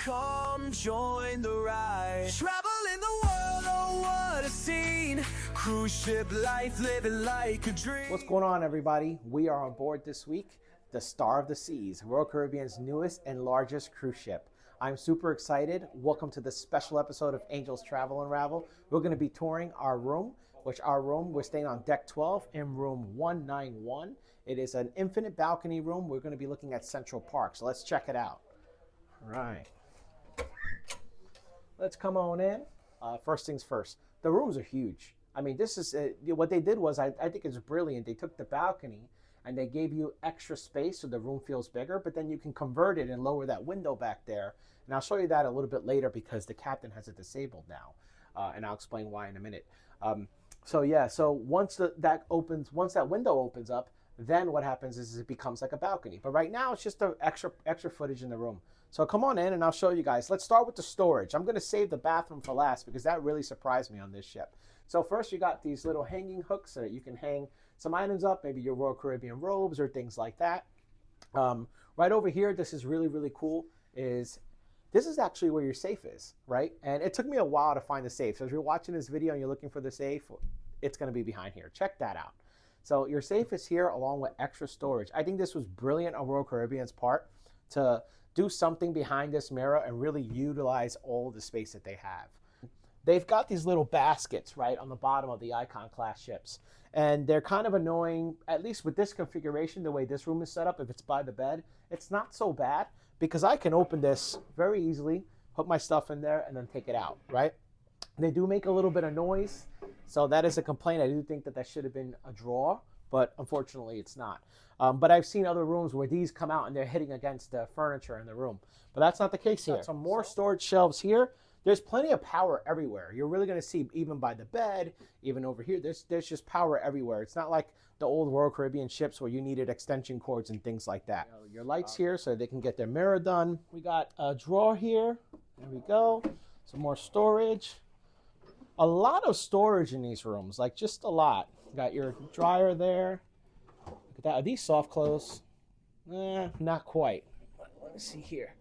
Come join the ride. Traveling the world, oh what a scene. Cruise ship life, living like a dream. What's going on, everybody? We are on board this week, the Star of the Seas, Royal Caribbean's newest and largest cruise ship. I'm super excited. Welcome to this special episode of Angels Travel Unravel. We're going to be touring our room, we're staying on deck 12 in room 191. It is an infinite balcony room. We're going to be looking at Central Park, so let's check it out. All right. Let's come on in. First things first, the rooms are huge. I mean, this is what they did was I think it's brilliant. They took the balcony and they gave you extra space so the room feels bigger, but then you can convert it and lower that window back there. And I'll show you that a little bit later because the captain has it disabled now, and I'll explain why in a minute. So once that window opens up, then what happens is it becomes like a balcony. But right now it's just the extra footage in the room. So come on in and I'll show you guys. Let's start with the storage. I'm going to save the bathroom for last because that really surprised me on this ship. So first you got these little hanging hooks so that you can hang some items up, maybe your Royal Caribbean robes or things like that. Right over here, this is really, really cool, this is actually where your safe is, right? And it took me a while to find the safe. So if you're watching this video and you're looking for the safe, it's going to be behind here. Check that out. So your safe is here along with extra storage. I think this was brilliant on Royal Caribbean's part to do something behind this mirror and really utilize all the space that they have. They've got these little baskets right on the bottom of the Icon class ships. And they're kind of annoying, at least with this configuration, the way this room is set up, if it's by the bed, it's not so bad because I can open this very easily, put my stuff in there, and then take it out, right? They do make a little bit of noise, so that is a complaint. I do think that should have been a drawer, but unfortunately it's not. But I've seen other rooms where these come out and they're hitting against the furniture in the room, but that's not the case here. Some more storage shelves here. There's plenty of power everywhere. You're really going to see even by the bed, even over here, there's just power everywhere. It's not like the old Royal Caribbean ships where you needed extension cords and things like that. Your lights here so they can get their mirror done. We got a drawer here. There we go. Some more storage. A lot of storage in these rooms, like just a lot. You got your dryer there. Look at that. Are these soft clothes? Not quite. Let me see here.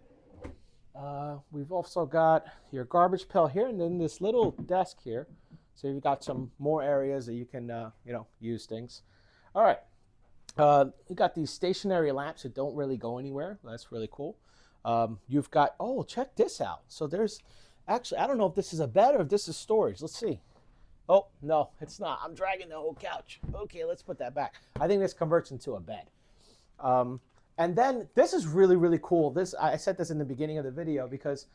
We've also got your garbage pail here and then this little desk here. So you've got some more areas that you can, use things. All right. You got these stationary lamps that don't really go anywhere. That's really cool. You've got, check this out. So there's actually, I don't know if this is a bed or if this is storage. Let's see. Oh, no, it's not. I'm dragging the whole couch. Okay, let's put that back. I think this converts into a bed. And then this is really, really cool. I said this in the beginning of the video because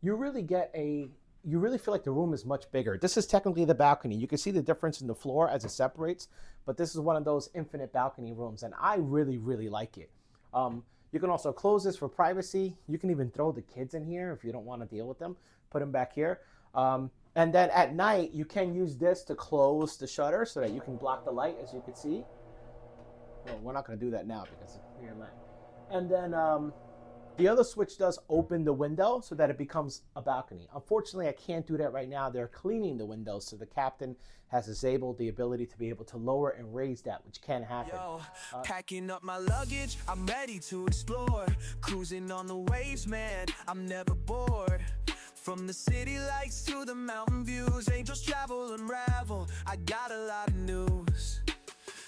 you really feel like the room is much bigger. This is technically the balcony. You can see the difference in the floor as it separates, but this is one of those infinite balcony rooms, and I really, really like it. You can also close this for privacy. You can even throw the kids in here if you don't want to deal with them. Put them back here. And then at night, you can use this to close the shutter so that you can block the light, as you can see. Well, we're not going to do that now because it's clear light. And then the other switch does open the window so that it becomes a balcony. Unfortunately, I can't do that right now. They're cleaning the windows, so the captain has disabled the ability to be able to lower and raise that, which can happen. Packing up my luggage, I'm ready to explore. Cruising on the waves, man, I'm never bored. From the city lights to the mountain views, Angels Travel Unravel, I got a lot of news.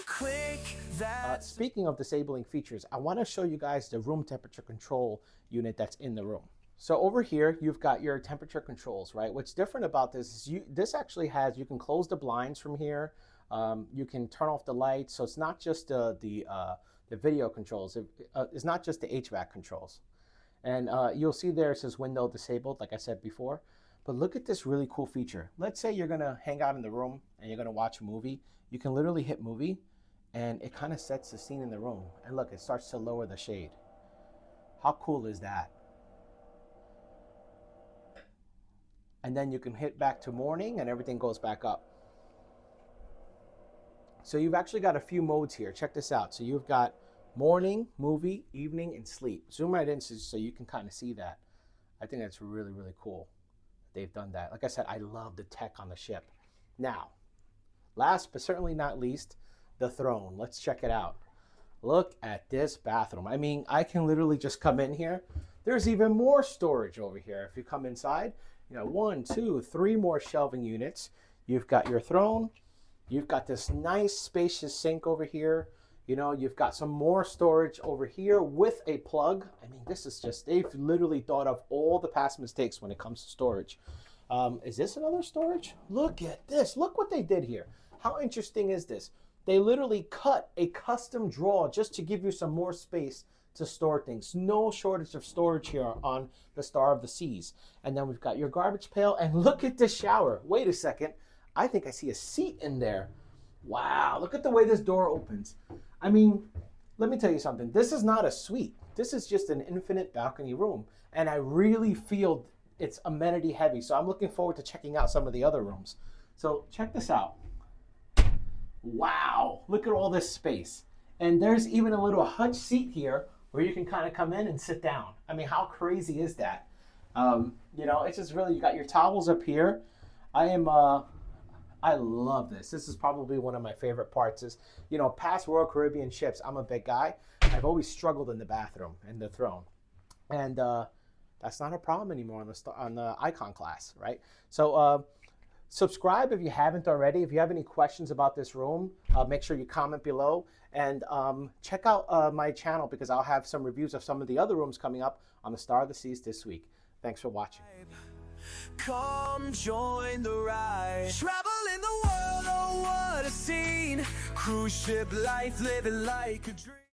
Click that. Speaking of disabling features, I want to show you guys the room temperature control unit that's in the room. So over here, you've got your temperature controls, right? What's different about this is this actually has, you can close the blinds from here. You can turn off the lights. So it's not just the video controls. It's not just the HVAC controls. And you'll see there it says window disabled, like I said before. But look at this really cool feature. Let's say you're going to hang out in the room and you're going to watch a movie. You can literally hit movie and it kind of sets the scene in the room. And look, it starts to lower the shade. How cool is that? And then you can hit back to morning and everything goes back up. So you've actually got a few modes here. Check this out. So you've got morning, movie, evening, and sleep. Zoom right in so you can kind of see that. I think that's really, really cool. They've done that. Like I said, I love the tech on the ship. Now, last but certainly not least, the throne. Let's check it out. Look at this bathroom. I mean, I can literally just come in here, There's even more storage over here. If you come inside, you know, 1, 2, 3 more shelving units. You've got your throne. You've got this nice spacious sink over here. You know, you've got some more storage over here with a plug. I mean, this is just, they've literally thought of all the past mistakes when it comes to storage. Is this another storage? Look at this. Look what they did here. How interesting is this? They literally cut a custom drawer just to give you some more space to store things. No shortage of storage here on the Star of the Seas. And then we've got your garbage pail, and look at this shower. Wait a second. I think I see a seat in there. Wow, look at the way this door opens. I mean, let me tell you something. This is not a suite. This is just an infinite balcony room. And I really feel it's amenity heavy. So I'm looking forward to checking out some of the other rooms. So check this out. Wow, look at all this space. And there's even a little hutch seat here where you can kind of come in and sit down. I mean, how crazy is that? You know, it's just really, you got your towels up here. I love this. This is probably one of my favorite parts is, you know, past Royal Caribbean ships, I'm a big guy. I've always struggled in the bathroom and the throne. And that's not a problem anymore on the Icon class, right? So subscribe if you haven't already. If you have any questions about this room, make sure you comment below. And check out my channel because I'll have some reviews of some of the other rooms coming up on the Star of the Seas this week. Thanks for watching. Come join the ride. Traveling the world, oh what a scene. Cruise ship life, living like a dream.